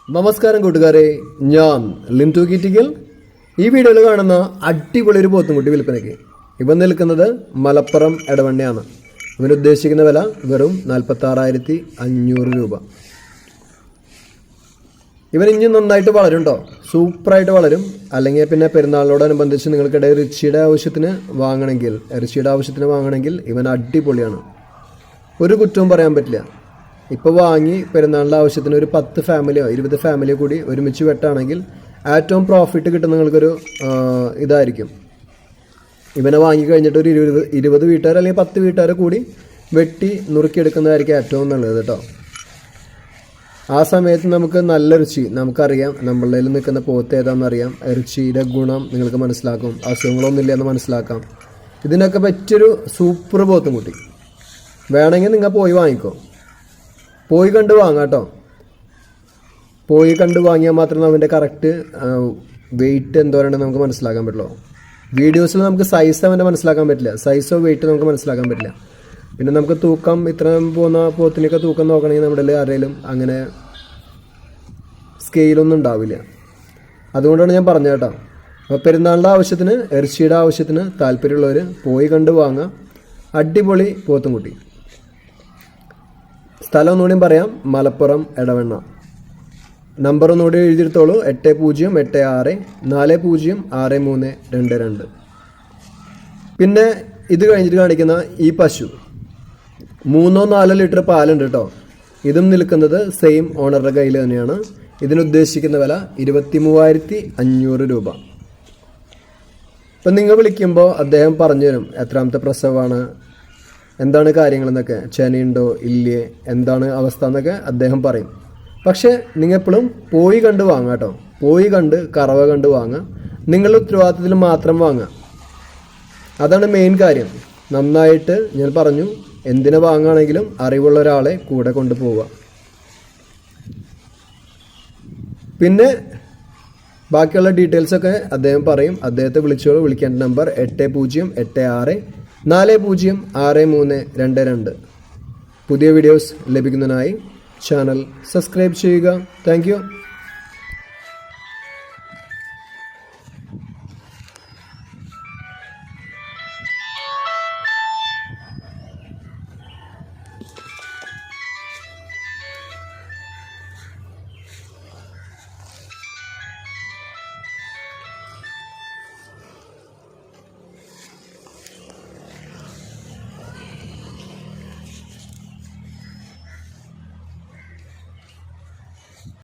നമസ്കാരം കൂട്ടുകാരെ, ഞാൻ ലിൻറ്റു കീറ്റിക്കൽ. ഈ വീഡിയോയിൽ കാണുന്ന അടിപൊളി ഒരു പോത്തുംകുട്ടി വിൽപ്പനയ്ക്ക്. ഇവൻ നിൽക്കുന്നത് മലപ്പുറം എടവണ്ണയാണ്. ഇവന് ഉദ്ദേശിക്കുന്ന വില വെറും 46,500 രൂപ. ഇവൻ ഇനി നന്നായിട്ട് വളരും കേട്ടോ, സൂപ്പറായിട്ട് വളരും. അല്ലെങ്കിൽ പിന്നെ പെരുന്നാളിനോടനുബന്ധിച്ച് നിങ്ങൾക്കിടയിൽ ഇറച്ചിയുടെ ആവശ്യത്തിന് വാങ്ങണമെങ്കിൽ ഇവൻ അടിപൊളിയാണ്. ഒരു കുറ്റവും പറയാൻ പറ്റില്ല. ഇപ്പോൾ വാങ്ങി പെരുന്നാളിൻ്റെ ആവശ്യത്തിന് ഒരു 10 ഫാമിലിയോ 20 ഫാമിലിയോ കൂടി ഒരുമിച്ച് വെട്ടാണെങ്കിൽ ഏറ്റവും പ്രോഫിറ്റ് കിട്ടുന്ന നിങ്ങൾക്കൊരു ഇതായിരിക്കും. ഇവനെ വാങ്ങിക്കഴിഞ്ഞിട്ട് ഒരു 20 വീട്ടുകാർ അല്ലെങ്കിൽ 10 വീട്ടുകാരെ കൂടി വെട്ടി നുറുക്കിയെടുക്കുന്നതായിരിക്കും ഏറ്റവും നല്ലത് കേട്ടോ. ആ സമയത്ത് നമുക്ക് നല്ല രുചി, നമുക്കറിയാം നമ്മളുടെ കയ്യിൽ നിൽക്കുന്ന പോത്ത് ഏതാണെന്നറിയാം. രുചിയുടെ ഗുണം നിങ്ങൾക്ക് മനസ്സിലാക്കും, അസുഖങ്ങളൊന്നുമില്ല എന്ന് മനസ്സിലാക്കാം. ഇതിനൊക്കെ പറ്റിയൊരു സൂപ്പർ പോത്തും കുട്ടി വേണമെങ്കിൽ നിങ്ങൾ പോയി വാങ്ങിക്കോ. പോയി കണ്ട് വാങ്ങാം കേട്ടോ. പോയി കണ്ട് വാങ്ങിയാൽ മാത്രമേ അവൻ്റെ കറക്റ്റ് വെയിറ്റ് എന്തോരാണെന്ന് നമുക്ക് മനസ്സിലാക്കാൻ പറ്റുള്ളൂ. വീഡിയോസിൽ നമുക്ക് സൈസ് അവൻ്റെ മനസ്സിലാക്കാൻ പറ്റില്ല, സൈസോ വെയിറ്റ് നമുക്ക് മനസ്സിലാക്കാൻ പറ്റില്ല. പിന്നെ നമുക്ക് തൂക്കം, ഇത്രയും പോകുന്ന പോത്തിനൊക്കെ തൂക്കം നോക്കണമെങ്കിൽ നമ്മുടെ ആരെങ്കിലും അങ്ങനെ സ്കെയിലൊന്നും ഉണ്ടാവില്ല. അതുകൊണ്ടാണ് ഞാൻ പറഞ്ഞത് കേട്ടോ. അപ്പോൾ പെരുന്നാളിൻ്റെ ആവശ്യത്തിന്, ഇറച്ചിയുടെ ആവശ്യത്തിന് താല്പര്യമുള്ളവർ പോയി കണ്ട് വാങ്ങാം. അടിപൊളി പോത്തുംകുട്ടി. സ്ഥലം ഒന്നുകൂടിയും പറയാം, മലപ്പുറം എടവണ്ണ. നമ്പർ ഒന്നുകൂടി എഴുതിയെടുത്തോളൂ, 8086406322. പിന്നെ ഇത് കഴിഞ്ഞിട്ട് കാണിക്കുന്ന ഈ പശു 3-4 ലിറ്റർ പാലുണ്ട് കേട്ടോ. ഇതും നിൽക്കുന്നത് സെയിം ഓണറുടെ കയ്യിൽ തന്നെയാണ്. ഇതിനുദ്ദേശിക്കുന്ന വില 23,500 രൂപ. ഇപ്പം നിങ്ങൾ വിളിക്കുമ്പോൾ അദ്ദേഹം പറഞ്ഞു തരും എത്രാമത്തെ പ്രസവമാണ്, എന്താണ് കാര്യങ്ങളെന്നൊക്കെ, ചെനയുണ്ടോ ഇല്ലേ, എന്താണ് അവസ്ഥ എന്നൊക്കെ അദ്ദേഹം പറയും. പക്ഷേ നിങ്ങൾ എപ്പോഴും പോയി കണ്ട് വാങ്ങാം കേട്ടോ. പോയി കണ്ട് കറവ കണ്ട് വാങ്ങുക. നിങ്ങളുടെ ഉത്തരവാദിത്തത്തിൽ മാത്രം വാങ്ങുക. അതാണ് മെയിൻ കാര്യം. നന്നായിട്ട് ഞാൻ പറഞ്ഞു, എന്തിനെ വാങ്ങുകയാണെങ്കിലും അറിവുള്ള ഒരാളെ കൂടെ കൊണ്ടുപോവുക. പിന്നെ ബാക്കിയുള്ള ഡീറ്റെയിൽസൊക്കെ അദ്ദേഹം പറയും. അദ്ദേഹത്തെ വിളിച്ചോളൂ. വിളിക്കേണ്ട നമ്പർ 8086406322. പുതിയ വീഡിയോസ് ലഭിക്കുന്നതിനായി ചാനൽ സബ്സ്ക്രൈബ് ചെയ്യുക. Thank you.